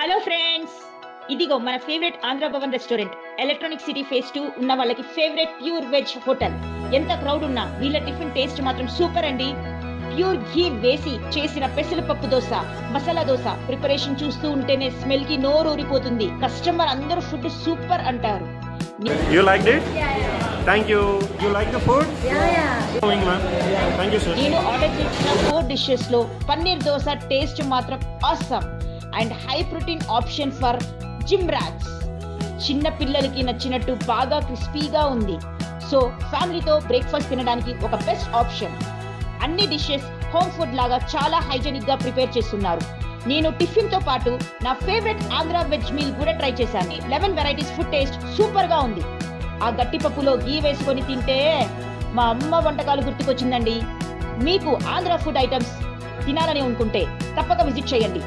Hello friends, ఇదిగో మన favourite Andhra Bhavan restaurant electronic city phase 2 ఉన్న వాళ్ళకి ఫేవరెట్ ప్యూర్ వెజ్ హోటల్. ఎంత క్రౌడ్ ఉన్నా వీళ్ళ టిఫిన్ టేస్ట్ మాత్రం సూపర్ అండి. ప్యూర్ ఘీ వేసి చేసిన పెసరపప్పు దోశ, మసాలా దోశ ప్రిపరేషన్ చూస్తూ ఉంటేనే స్మెల్ కి నోరు ఊరిపోతుంది. కస్టమర్ అందరూ ఫుడ్ సూపర్ అంటారు. You liked it? Yeah. Thank you. You like the food? Yeah. Going, ma'am. Thank you, sir. నేను ఆర్డర్ చేసిన 4 డిషెస్ లో పన్నీర్ దోశ టేస్ట్ మాత్రం awesome and high protein option for gym rods. చిన్న పిల్లలకి నచ్చినట్టు బాగా క్రిస్పీగా ఉంది. సో ఫ్యామిలీతో బ్రేక్ఫాస్ట్ తినడానికి ఒక బెస్ట్ ఆప్షన్. అన్ని డిషెస్ హోమ్ ఫుడ్ లాగా చాలా హైజెనిక్ గా ప్రిపేర్ చేస్తున్నారు. నేను టిఫిన్ తో పాటు నా ఫేవరెట్ ఆంధ్ర వెజ్ మీల్ కూడా ట్రై చేశాను. 11 వెరైటీస్ ఫుడ్ టేస్ట్ సూపర్ గా ఉంది. ఆ గట్టి పప్పులో గీ వేసుకొని తింటే మా అమ్మ వంటకాలు గుర్తుకొచ్చిందండి. మీకు ఆంధ్ర ఫుడ్ ఐటమ్స్ తినాలని అనుకుంటే తప్పక విజిట్ చేయండి.